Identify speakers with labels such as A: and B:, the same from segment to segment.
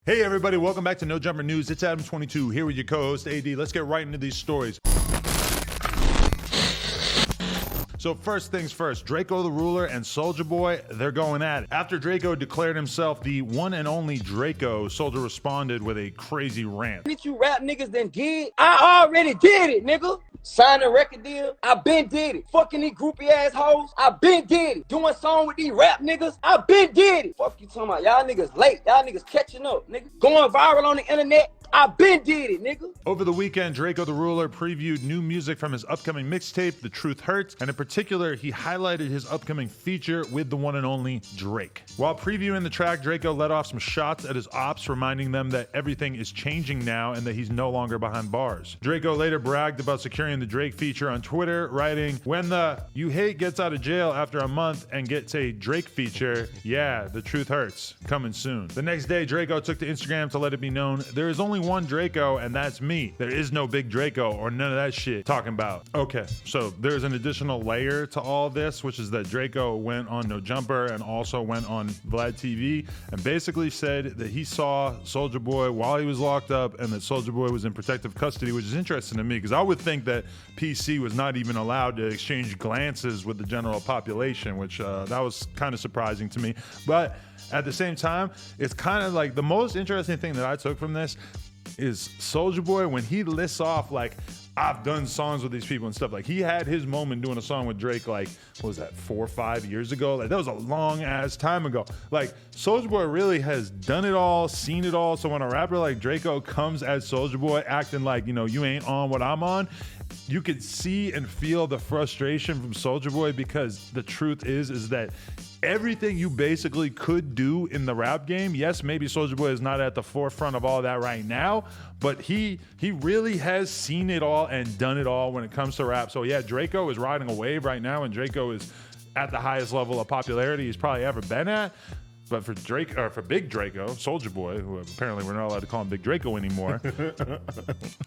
A: Hey everybody, welcome back to No Jumper News. It's Adam22 here with your co-host AD. Let's get right into these stories. So first things first, Drakeo the Ruler and Soulja Boy, they're going at it. After Drakeo declared himself the one and only Drakeo, Soulja responded with a crazy rant.
B: Bitch, you rap niggas done did? I already did it, nigga. Sign a record deal, I been did it. Fucking these groupie ass hoes, I been did it. Doing song with these rap niggas, I been did it. Fuck you talking about, y'all niggas late, y'all niggas catching up, nigga. Going viral on the internet, I been did it, nigga.
A: Over the weekend, Drakeo the Ruler previewed new music from his upcoming mixtape, The Truth Hurts, and in particular, he highlighted his upcoming feature with the one and only Drake. While previewing the track, Drakeo let off some shots at his ops, reminding them that everything is changing now and that he's no longer behind bars. Drakeo later bragged about securing the Drake feature on Twitter, writing, "When the you hate gets out of jail after a month and gets a Drake feature, yeah, the truth hurts. Coming soon." The next day, Drakeo took to Instagram to let it be known, there is only one Drakeo, and that's me. There is no big Drakeo or none of that shit talking about. Okay, so there's an additional layer to all this, which is that Drakeo went on No Jumper and also went on Vlad TV and basically said that he saw Soulja Boy while he was locked up and that Soulja Boy was in protective custody, which is interesting to me because I would think that PC was not even allowed to exchange glances with the general population, which that was kind of surprising to me. But at the same time, it's kind of like the most interesting thing that I took from this is Soulja Boy, when he lists off like, I've done songs with these people and stuff, like he had his moment doing a song with Drake, like, what was that, 4 or 5 years ago? Like that was a long ass time ago. Like Soulja Boy really has done it all, seen it all. So when a rapper like Drakeo comes as Soulja Boy acting like, you know, you ain't on what I'm on, you could see and feel the frustration from Soulja Boy, because the truth is that everything you basically could do in the rap game, yes, maybe Soulja Boy is not at the forefront of all that right now, but he really has seen it all and done it all when it comes to rap. So yeah, Drakeo is riding a wave right now, and Drakeo is at the highest level of popularity he's probably ever been at. But for Drake, or for Big Drakeo, Soulja Boy, who apparently we're not allowed to call him Big Drakeo anymore.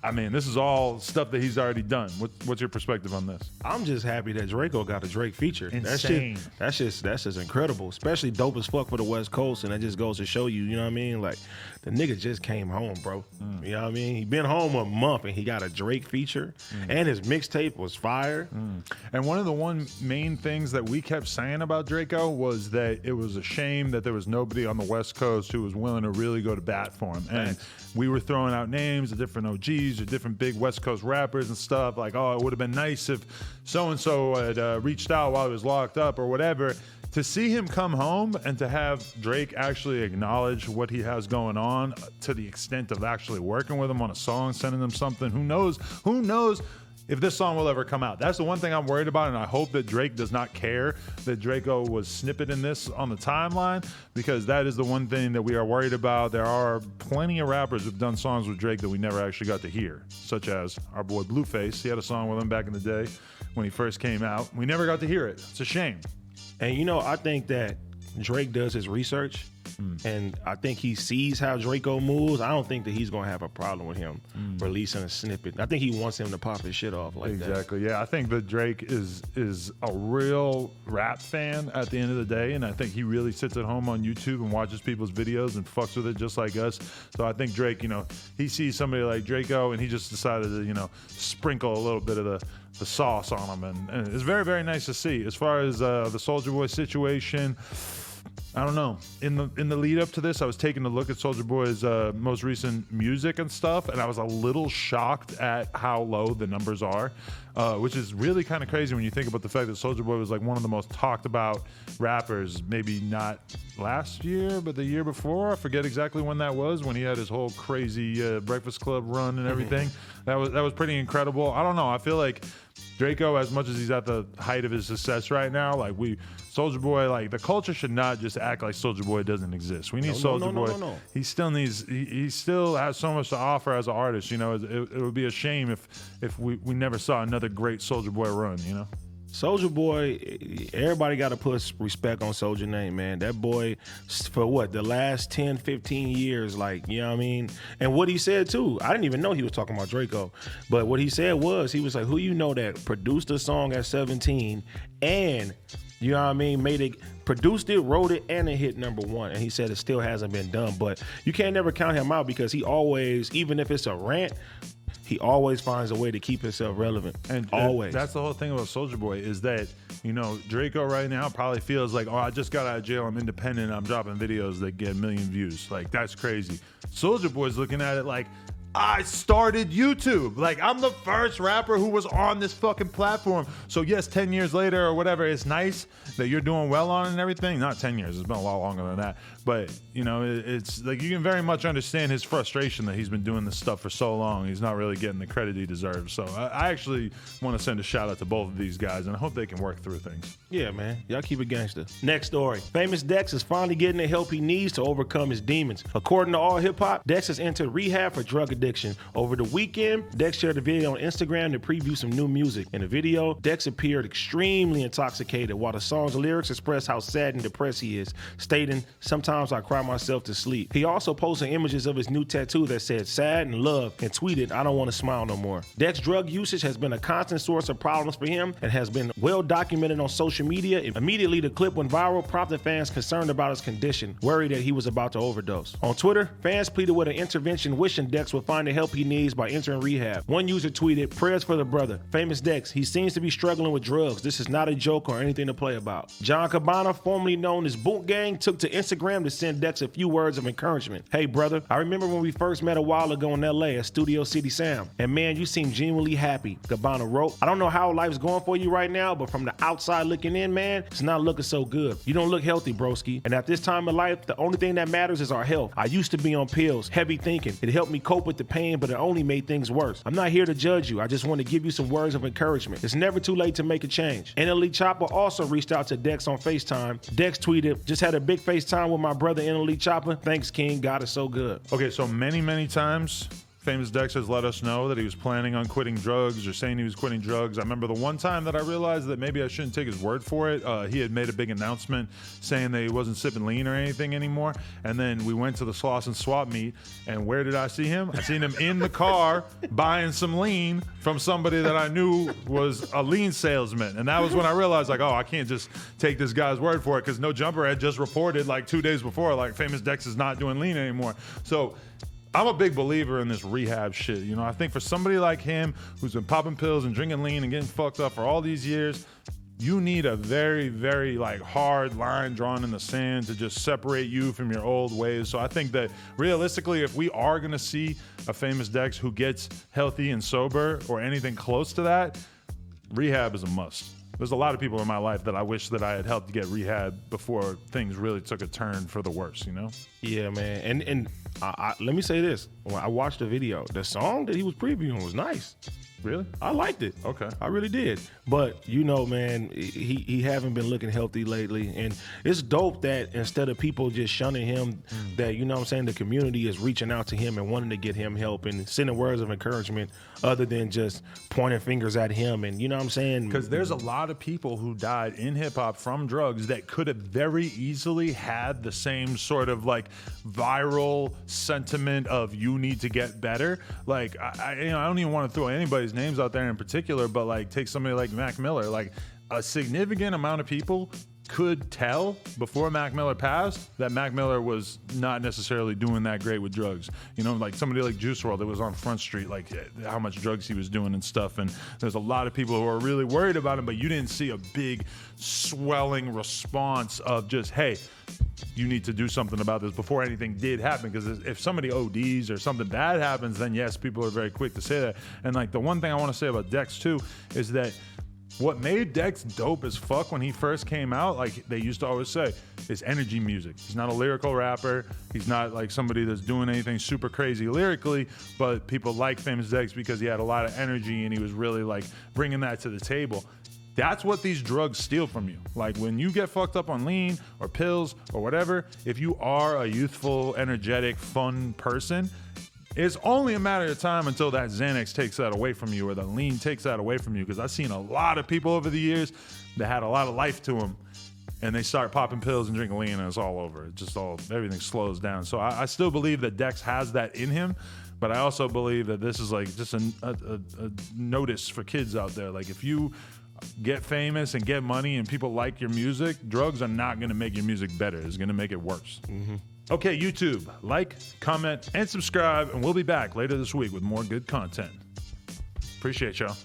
A: I mean, this is all stuff that he's already done. What's your perspective on this?
C: I'm just happy that Drakeo got a Drake feature.
A: Insane.
C: That's just incredible. Especially dope as fuck for the West Coast, and that just goes to show you, you know what I mean? Like, the nigga just came home, bro. You know what I mean? He been home a month and he got a Drake feature, and his mixtape was fire.
A: And one of the main things that we kept saying about Drakeo was that it was a shame that there was nobody on the West Coast who was willing to really go to bat for him. And we were throwing out names of different OGs or different big West Coast rappers and stuff, like, oh, it would have been nice if so-and-so had reached out while he was locked up or whatever. To see him come home and to have Drake actually acknowledge what he has going on to the extent of actually working with him on a song, sending him something, who knows if this song will ever come out. That's the one thing I'm worried about, and I hope that Drake does not care that Drakeo was snippeting this on the timeline, because that is the one thing that we are worried about. There are plenty of rappers who've done songs with Drake that we never actually got to hear, such as our boy Blueface. He had a song with him back in the day when he first came out. We never got to hear it. It's a shame.
C: And you know, I think that Drake does his research, and I think he sees how Drakeo moves. I don't think that he's gonna have a problem with him releasing a snippet. I think he wants him to pop his shit off like that.
A: Exactly. Yeah, I think that Drake is a real rap fan at the end of the day, and I think he really sits at home on YouTube and watches people's videos and fucks with it just like us. So I think Drake, you know, he sees somebody like Drakeo and he just decided to, you know, sprinkle a little bit of the sauce on him, and it's very, very nice to see. As far as the Soulja Boy situation, I don't know. In the lead up to this, I was taking a look at Soulja Boy's most recent music and stuff, and I was a little shocked at how low the numbers are, which is really kind of crazy when you think about the fact that Soulja Boy was like one of the most talked about rappers, maybe not last year, but the year before. I forget exactly when that was, when he had his whole crazy Breakfast Club run and everything. That was pretty incredible. I don't know. I feel like Drakeo, as much as he's at the height of his success right now, like Soulja Boy, like the culture should not just act like Soulja Boy doesn't exist. We need Soulja Boy.
C: No.
A: He still has so much to offer as an artist. You know, it would be a shame if we never saw another great Soulja Boy run. You know.
C: Soulja Boy, everybody got to put respect on Soulja name, man. That boy, for what, the last 10, 15 years, like, you know what I mean? And what he said, too, I didn't even know he was talking about Drakeo, but what he said was, he was like, who you know that produced a song at 17 and, you know what I mean, made it, produced it, wrote it, and it hit #1. And he said it still hasn't been done, but you can't never count him out because he always, even if it's a rant, he always finds a way to keep himself relevant.
A: And
C: always.
A: That's the whole thing about Soulja Boy is that, you know, Drakeo right now probably feels like, oh, I just got out of jail, I'm independent, I'm dropping videos that get 1 million views. Like, that's crazy. Soulja Boy's looking at it like, I started YouTube. Like, I'm the first rapper who was on this fucking platform. So yes, 10 years later or whatever, it's nice that you're doing well on it and everything. Not 10 years, it's been a lot longer than that. But, you know, it's like you can very much understand his frustration that he's been doing this stuff for so long. He's not really getting the credit he deserves. So I actually want to send a shout out to both of these guys, and I hope they can work through things.
C: Yeah, man. Y'all keep it gangster. Next story. Famous Dex is finally getting the help he needs to overcome his demons. According to All Hip Hop, Dex has entered rehab for drug addiction. Over the weekend, Dex shared a video on Instagram to preview some new music. In the video, Dex appeared extremely intoxicated while the song's lyrics express how sad and depressed he is, stating, "Sometimes I cry myself to sleep." He also posted images of his new tattoo that said sad and love and tweeted, "I don't want to smile no more." Dex's drug usage has been a constant source of problems for him and has been well documented on social media. Immediately, the clip went viral, prompted fans concerned about his condition, worried that he was about to overdose. On Twitter, fans pleaded with an intervention, wishing Dex would find the help he needs by entering rehab. One user tweeted, "Prayers for the brother. Famous Dex, he seems to be struggling with drugs. This is not a joke or anything to play about." John Cabana, formerly known as Boot Gang, took to Instagram to send Dex a few words of encouragement. "Hey brother, I remember when we first met a while ago in LA at Studio City Sam, and man, you seem genuinely happy." Cabana wrote, "I don't know how life's going for you right now, but from the outside looking in, man, it's not looking so good. You don't look healthy, broski. And at this time in life, the only thing that matters is our health. I used to be on pills, heavy thinking. It helped me cope with the pain, but it only made things worse. I'm not here to judge you. I just want to give you some words of encouragement. It's never too late to make a change." NLE Chopper also reached out to Dex on FaceTime. Dex tweeted, "Just had a big FaceTime with my brother NLE Chopper. Thanks, King. God is so good."
A: Okay, so many times Famous Dex has let us know that he was planning on quitting drugs or saying he was quitting drugs. I remember the one time that I realized that maybe I shouldn't take his word for it. He had made a big announcement saying that he wasn't sipping lean or anything anymore. And then we went to the Sloss and Swap meet, and where did I see him? I seen him in the car buying some lean from somebody that I knew was a lean salesman. And that was when I realized, like, oh, I can't just take this guy's word for it, because No Jumper had just reported like 2 days before, like, Famous Dex is not doing lean anymore. So I'm a big believer in this rehab shit. You know, I think for somebody like him who's been popping pills and drinking lean and getting fucked up for all these years, you need a very, very like hard line drawn in the sand to just separate you from your old ways. So I think that realistically, if we are gonna see a Famous Dex who gets healthy and sober or anything close to that, rehab is a must. There's a lot of people in my life that I wish that I had helped get rehab before things really took a turn for the worse, you know?
C: Yeah, man. And I let me say this. When I watched the video, the song that he was previewing was nice.
A: Really?
C: I liked it.
A: Okay.
C: I really did. But, you know, man, he haven't been looking healthy lately. And it's dope that instead of people just shunning him, that, you know what I'm saying, the community is reaching out to him and wanting to get him help and sending words of encouragement other than just pointing fingers at him. And, you know what I'm saying?
A: Because there's a lot of people who died in hip-hop from drugs that could have very easily had the same sort of like viral sentiment of you need to get better. Like, I don't even want to throw anybody's names out there in particular, but like take somebody like Mac Miller. Like, a significant amount of people could tell before Mac Miller passed that Mac Miller was not necessarily doing that great with drugs. You know, like somebody like Juice WRLD that was on Front Street, like how much drugs he was doing and stuff. And there's a lot of people who are really worried about him, but you didn't see a big swelling response of just, hey, you need to do something about this before anything did happen. Because if somebody ODs or something bad happens, then yes, people are very quick to say that. And like the one thing I want to say about Dex too is that what made Dex dope as fuck when he first came out, like they used to always say, is energy music. He's not a lyrical rapper. He's not like somebody that's doing anything super crazy lyrically, but people like Famous Dex because he had a lot of energy and he was really like bringing that to the table. That's what these drugs steal from you. Like when you get fucked up on lean or pills or whatever, if you are a youthful, energetic, fun person, It's only a matter of time until that Xanax takes that away from you or the lean takes that away from you, because I've seen a lot of people over the years that had a lot of life to them, and they start popping pills and drinking lean and it's all over. It just everything slows down. So I still believe that Dex has that in him, but I also believe that this is like just a notice for kids out there. Like, if you get famous and get money and people like your music, drugs are not going to make your music better. It's going to make it worse. Okay, YouTube, like, comment, and subscribe, and we'll be back later this week with more good content. Appreciate y'all.